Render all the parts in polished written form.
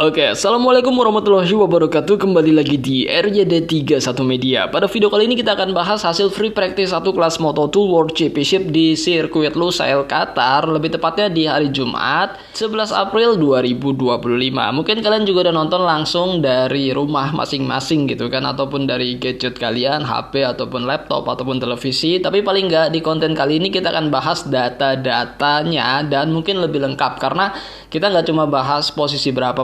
Oke, assalamualaikum warahmatullahi wabarakatuh. Kembali lagi di RYD31 Media. Pada video kali ini kita akan bahas hasil free practice 1 kelas Moto2 World Championship di sirkuit Lusail, Qatar. Lebih tepatnya di hari Jumat 11 April 2025. Mungkin kalian juga udah nonton langsung dari rumah masing-masing gitu kan, ataupun dari gadget kalian, HP ataupun laptop ataupun televisi. Tapi paling nggak di konten kali ini kita akan bahas data-datanya dan mungkin lebih lengkap, karena kita nggak cuma bahas posisi berapa,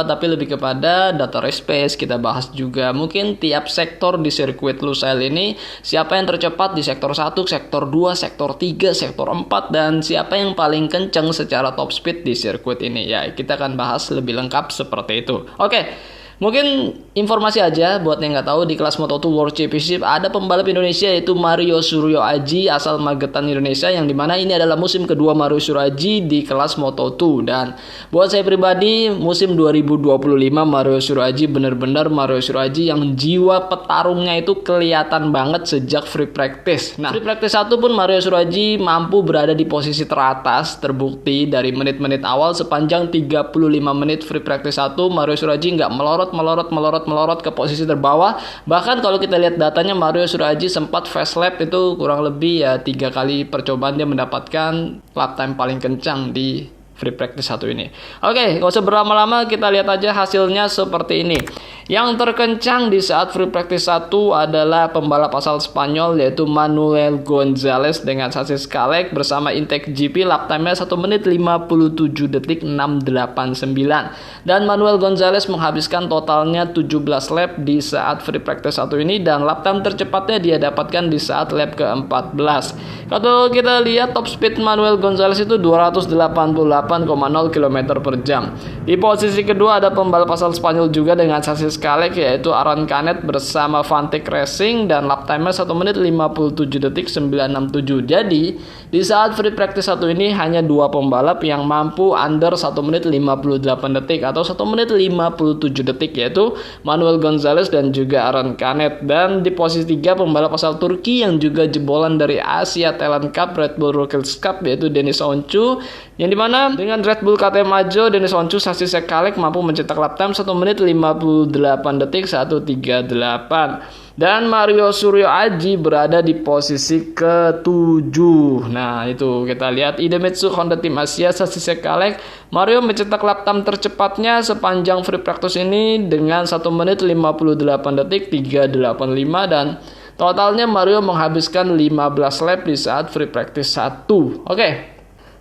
tapi lebih kepada data race pace. Kita bahas juga mungkin tiap sektor di sirkuit Lusail ini, siapa yang tercepat di sektor 1, sektor 2, sektor 3, sektor 4, dan siapa yang paling kenceng secara top speed di sirkuit ini. Ya, kita akan bahas lebih lengkap seperti itu. Oke. Mungkin informasi aja buat yang nggak tahu, di kelas Moto2 World Championship ada pembalap Indonesia yaitu Mario Suryo Aji asal Magetan, Indonesia, yang dimana ini adalah musim kedua Mario Suryo Aji di kelas Moto2. Dan buat saya pribadi, musim 2025 Mario Suryo Aji benar-benar Mario Suryo Aji yang jiwa petarungnya itu kelihatan banget sejak free practice. Nah, free practice 1 pun Mario Suryo Aji mampu berada di posisi teratas, terbukti dari menit-menit awal. Sepanjang 35 menit free practice 1, Mario Suryo Aji nggak melorot ke posisi terbawah. Bahkan kalau kita lihat datanya, Mario Suryo Aji sempat fast lap itu kurang lebih ya 3 kali percobaan dia mendapatkan lap time paling kencang di free practice 1 ini. Oke, gak usah berlama-lama, kita lihat aja hasilnya seperti ini. Yang terkencang di saat free practice 1 adalah pembalap asal Spanyol yaitu Manuel Gonzalez dengan sasis Kalek bersama Intake GP. Lap time-nya 1 menit 57 detik 689. Dan Manuel Gonzalez menghabiskan totalnya 17 lap di saat free practice 1 ini, dan lap time tercepatnya dia dapatkan di saat lap ke-14. Kalau kita lihat top speed Manuel Gonzalez itu 288,0 km per jam. Di posisi kedua ada pembalap asal Spanyol juga dengan sasis Kalek yaitu Aaron Canet bersama Vantic Racing, dan lap time-nya 1 menit 57 detik 967. Jadi di saat free practice 1 ini hanya 2 pembalap yang mampu under 1 menit 58 detik atau 1 menit 57 detik, yaitu Manuel Gonzalez dan juga Aaron Canet. Dan di posisi 3 pembalap asal Turki yang juga jebolan dari Asia Talent Cup Red Bull Rookies Cup yaitu Deniz Öncü, yang dimana dengan Red Bull KTM Majo, Deniz Öncü sasis Kalek mampu mencetak lap time 1 menit 58 detik 138. Dan Mario Suryo Aji berada di posisi ke-7. Nah, itu kita lihat Idemitsu Honda Tim Asia sasis Kalek. Mario mencetak lap time tercepatnya sepanjang free practice ini dengan 1 menit 58 detik 385, dan totalnya Mario menghabiskan 15 lap di saat free practice 1. Oke.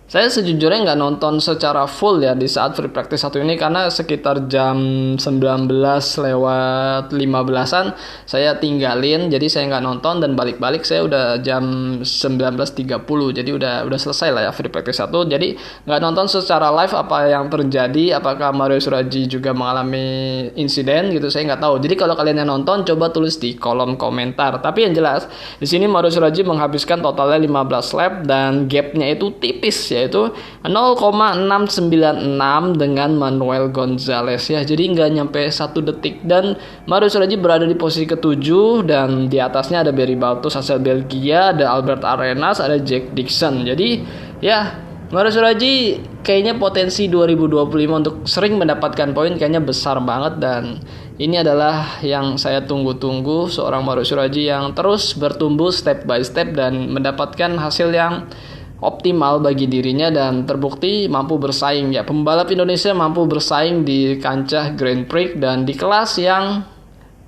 Saya sejujurnya nggak nonton secara full ya di saat free practice 1 ini, karena sekitar jam 19:15-an saya tinggalin, jadi saya nggak nonton, dan balik-balik saya udah jam 19:30, jadi udah selesai lah ya free practice 1. Jadi nggak nonton secara live apa yang terjadi, apakah Mario Suryo Aji juga mengalami insiden gitu, saya nggak tahu. Jadi kalau kalian yang nonton, coba tulis di kolom komentar. Tapi yang jelas di sini Mario Suryo Aji menghabiskan totalnya 15 lap dan gapnya itu tipis, yaitu 0,696 dengan Manuel Gonzalez ya. Jadi nggak nyampe 1 detik, dan Mario Suryo Aji berada di posisi ke-7, dan di atasnya ada Barry Baltus asal Belgia, ada Albert Arenas, ada Jack Dixon. Jadi ya, Mario Suryo Aji kayaknya potensi 2025 untuk sering mendapatkan poin kayaknya besar banget, dan ini adalah yang saya tunggu-tunggu, seorang Mario Suryo Aji yang terus bertumbuh step by step dan mendapatkan hasil yang optimal bagi dirinya, dan terbukti mampu bersaing ya. Pembalap Indonesia mampu bersaing di kancah Grand Prix dan di kelas yang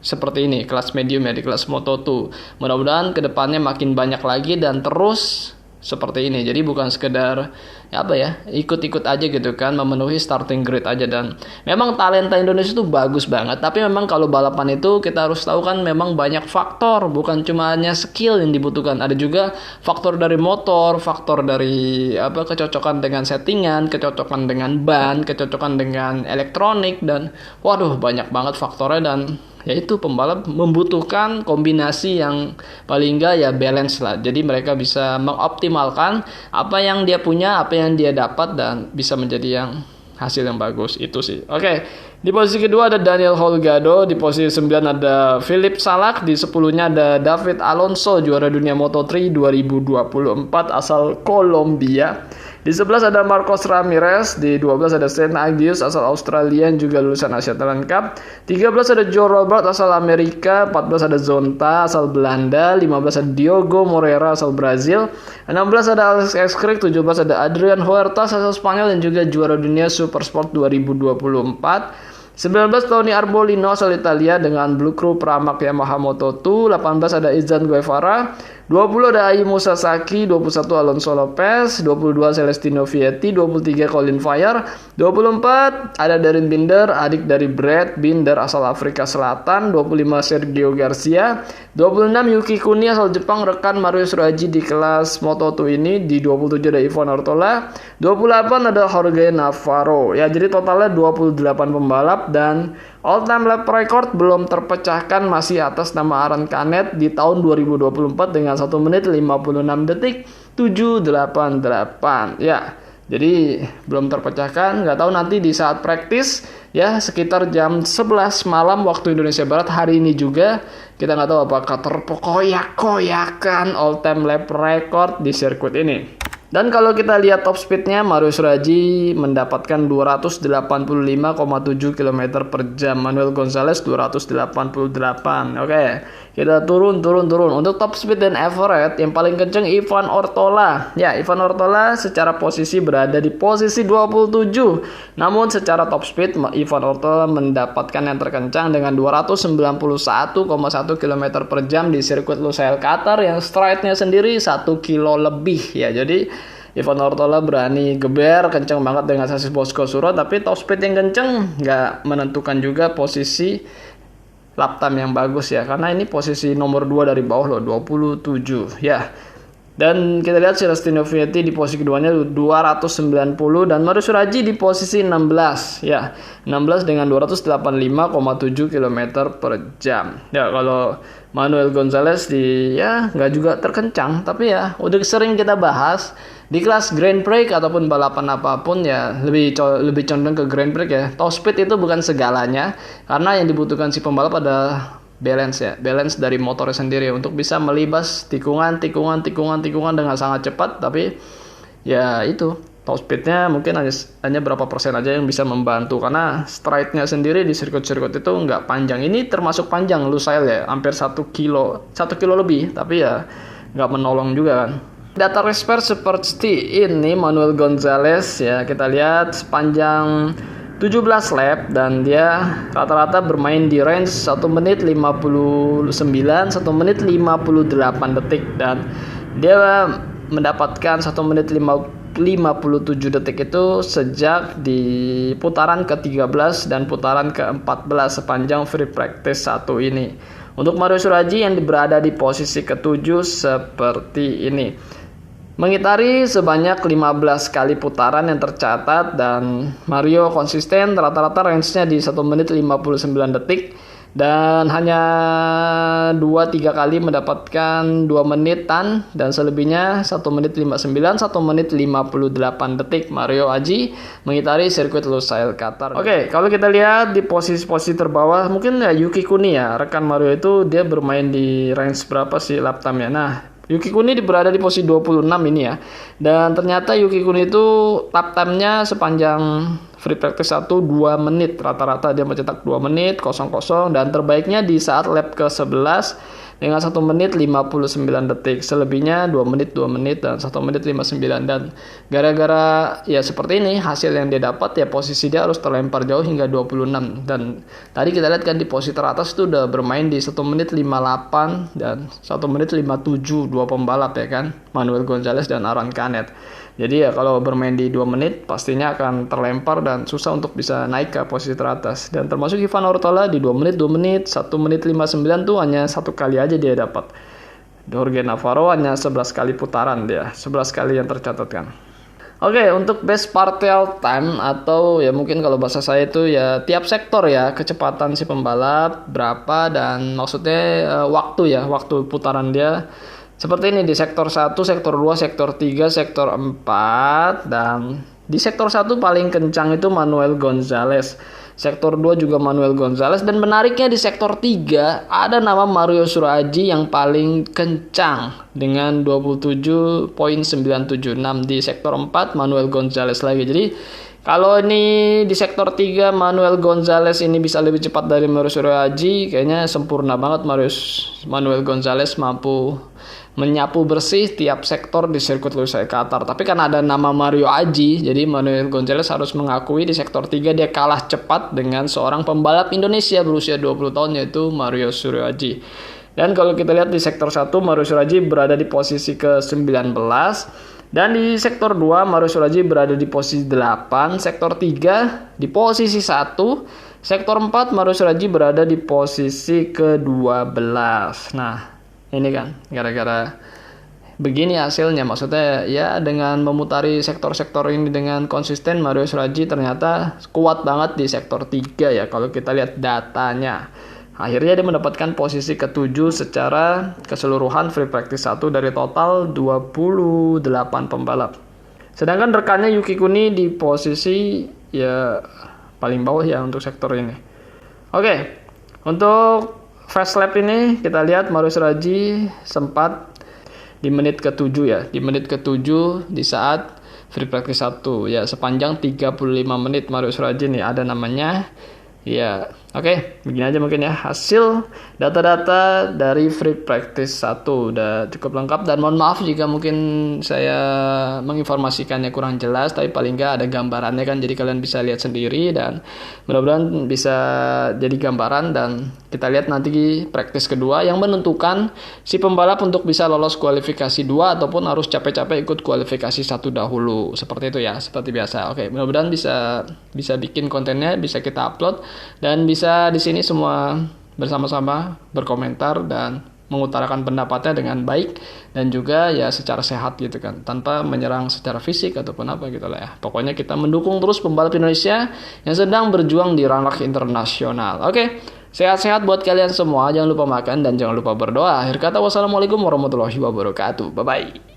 seperti ini, kelas medium ya, di kelas Moto2. Mudah-mudahan kedepannya makin banyak lagi dan terus seperti ini. Jadi bukan sekedar ikut-ikut aja gitu kan, memenuhi starting grid aja. Dan memang talenta Indonesia itu bagus banget, tapi memang kalau balapan itu kita harus tahu kan, memang banyak faktor, bukan cuma hanya skill yang dibutuhkan, ada juga faktor dari motor, faktor dari kecocokan dengan settingan, kecocokan dengan ban, kecocokan dengan elektronik, dan waduh banyak banget faktornya. Dan yaitu pembalap membutuhkan kombinasi yang paling enggak ya balance lah. Jadi mereka bisa mengoptimalkan apa yang dia punya, apa yang dia dapat, dan bisa menjadi yang hasil yang bagus. Itu sih. Oke. Di posisi kedua ada Daniel Holgado, di posisi 9 ada Philip Salak, di 10-nya ada David Alonso, juara dunia Moto3 2024 asal Kolombia. Di 11 ada Marcos Ramirez, di 12 ada Shane Agius asal Australia yang juga lulusan Asia Talent Cup. 13 ada Joe Robert asal Amerika, 14 ada Zonta asal Belanda, 15 ada Diogo Moreira asal Brazil, 16 ada Alex Ekskrik, 17 ada Adrian Huertas asal Spanyol yang juga juara dunia Supersport 2024. 19 Tony Arbolino asal Italia dengan Blue Crew Pramac Yamaha Moto2, 18 ada Izan Guevara, 20 ada Ayumu Sasaki, 21 Alonso Lopez, 22 Celestino Vietti, 23 Colin Fire, 24 ada Darren Binder, adik dari Brad Binder asal Afrika Selatan, 25 Sergio Garcia, 26 Yuki Kuni asal Jepang, rekan Mario Suraji di kelas Moto2 ini, di 27 ada Ivan Ortola, 28 ada Jorge Navarro. Ya, jadi totalnya 28 pembalap dan all time lap record belum terpecahkan masih atas nama Aron Canet di tahun 2024 dengan 1 menit 56 detik 788. Ya, jadi belum terpecahkan. Nggak tahu nanti di saat praktis ya sekitar jam 11 malam waktu Indonesia Barat hari ini juga kita nggak tahu apakah terkoyak-koyakan all time lap record di sirkuit ini. Dan kalau kita lihat top speednya, Mario Suraji mendapatkan 285,7 km per jam, Manuel Gonzalez 288. Oke, kita turun. Untuk top speed dan average yang paling kenceng Ivan Ortola. Ya, Ivan Ortola secara posisi berada di posisi 27. Namun secara top speed Ivan Ortola mendapatkan yang terkencang dengan 291,1 km per jam di sirkuit Lusail Qatar yang stride-nya sendiri 1 kilo lebih. Ya, jadi Ivan Ortola berani geber kenceng banget dengan sasis Bosco Suro, tapi top speed yang kenceng nggak menentukan juga posisi lap time yang bagus ya, karena ini posisi nomor 2 dari bawah loh, 27 ya. Dan kita lihat Celestino Vietti di posisi keduanya 290 dan Mario Suraji di posisi 16 ya. 16 dengan 285,7 km per jam. Ya, kalau Manuel Gonzalez di ya nggak juga terkencang, tapi ya udah sering kita bahas di kelas Grand Prix ataupun balapan apapun ya lebih condong ke Grand Prix ya. Top speed itu bukan segalanya, karena yang dibutuhkan si pembalap ada balance ya, balance dari motornya sendiri untuk bisa melibas tikungan dengan sangat cepat. Tapi ya itu top speednya mungkin hanya berapa persen aja yang bisa membantu, karena stride-nya sendiri di sirkuit-sirkuit itu nggak panjang. Ini termasuk panjang Lusail ya, hampir 1 kilo lebih, tapi ya nggak menolong juga kan. Data respect seperti ini Manuel Gonzalez ya, kita lihat sepanjang 17 lap dan dia rata-rata bermain di range 1 menit 59, 1 menit 58 detik dan dia mendapatkan 1 menit 57 detik itu sejak di putaran ke-13 dan putaran ke-14 sepanjang free practice 1 ini. Untuk Mario Suraji yang berada di posisi ke-7 seperti ini. Mengitari sebanyak 15 kali putaran yang tercatat dan Mario konsisten rata-rata range-nya di 1 menit 59 detik dan hanya 2-3 kali mendapatkan 2 menitan dan selebihnya 1 menit 59, 1 menit 58 detik. Mario Aji mengitari sirkuit Lusail Qatar. Oke, kalau kita lihat di posisi-posisi terbawah mungkin ya Yuki Kuni ya, rekan Mario itu dia bermain di range berapa sih lap time-nya. Nah, Yuki Kuni berada di posisi 26 ini ya. Dan ternyata Yuki Kuni itu lap time-nya sepanjang free practice 1 2 menit. Rata-rata dia mencetak 2 menit 00 dan terbaiknya di saat lap ke-11 dengan 1 menit 59 detik. Selebihnya 2 menit dan 1 menit 59. Dan gara-gara ya seperti ini hasil yang dia dapat ya posisi dia harus terlempar jauh hingga 26. Dan tadi kita lihat kan di posisi teratas itu udah bermain di 1 menit 58 dan 1 menit 57 dua pembalap ya kan, Manuel Gonzalez dan Aron Canet. Jadi ya kalau bermain di 2 menit pastinya akan terlempar dan susah untuk bisa naik ke posisi teratas. Dan termasuk Ivan Ortola di 2 menit, 1 menit 59 tuh hanya 1 kali aja dia dapat. Jorge Navarro hanya 11 kali putaran dia, 11 kali yang tercatatkan. Oke, untuk best partial time atau ya mungkin kalau bahasa saya itu ya tiap sektor ya kecepatan si pembalap berapa dan maksudnya waktu putaran dia. Seperti ini di sektor 1, sektor 2, sektor 3, sektor 4 dan Di sektor 1 paling kencang itu Manuel Gonzalez. Sektor 2 juga Manuel Gonzalez. Dan menariknya di sektor 3 ada nama Mario Suraji yang paling kencang dengan 27,976. Di sektor 4 Manuel Gonzalez lagi. Jadi kalau ini di sektor 3 Manuel Gonzalez ini bisa lebih cepat dari Mario Suraji, kayaknya sempurna banget Manuel Gonzalez mampu menyapu bersih tiap sektor di sirkuit Losail Qatar. Tapi kan ada nama Mario Aji, jadi Manuel Gonzalez harus mengakui di sektor 3 dia kalah cepat dengan seorang pembalap Indonesia berusia 20 tahun yaitu Mario Suraji. Dan kalau kita lihat di sektor 1 Mario Suraji berada di posisi ke-19. Dan di sektor 2 Mario Suraji berada di posisi 8, sektor 3 di posisi 1, sektor 4 Mario Suraji berada di posisi ke-12. Nah, ini kan gara-gara begini hasilnya, maksudnya ya dengan memutari sektor-sektor ini dengan konsisten Mario Suraji ternyata kuat banget di sektor 3 ya kalau kita lihat datanya. Akhirnya dia mendapatkan posisi ke-7 secara keseluruhan free practice 1 dari total 28 pembalap. Sedangkan rekannya Yuki Kuni di posisi ya paling bawah ya untuk sektor ini. Oke, untuk fast lap ini kita lihat Mario Suraji sempat di menit ke-7 ya. Di menit ke-7 di saat free practice 1 ya, sepanjang 35 menit Mario Suraji nih ada namanya. Ya, oke, begini aja mungkin ya hasil data-data dari free practice 1 udah cukup lengkap, dan mohon maaf jika mungkin saya menginformasikannya kurang jelas, tapi paling nggak ada gambarannya kan, jadi kalian bisa lihat sendiri dan mudah-mudahan bisa jadi gambaran. Dan kita lihat nanti practice kedua yang menentukan si pembalap untuk bisa lolos kualifikasi 2 ataupun harus capek-capek ikut kualifikasi 1 dahulu, seperti itu ya, seperti biasa. Oke, mudah-mudahan bisa bikin kontennya, bisa kita upload, dan bisa di sini semua bersama-sama berkomentar dan mengutarakan pendapatnya dengan baik dan juga ya secara sehat gitu kan, tanpa menyerang secara fisik ataupun apa gitu lah ya. Pokoknya kita mendukung terus pembalap Indonesia yang sedang berjuang di ranah internasional. Oke, sehat-sehat buat kalian semua, jangan lupa makan dan jangan lupa berdoa. Akhir kata, wassalamualaikum warahmatullahi wabarakatuh. Bye bye.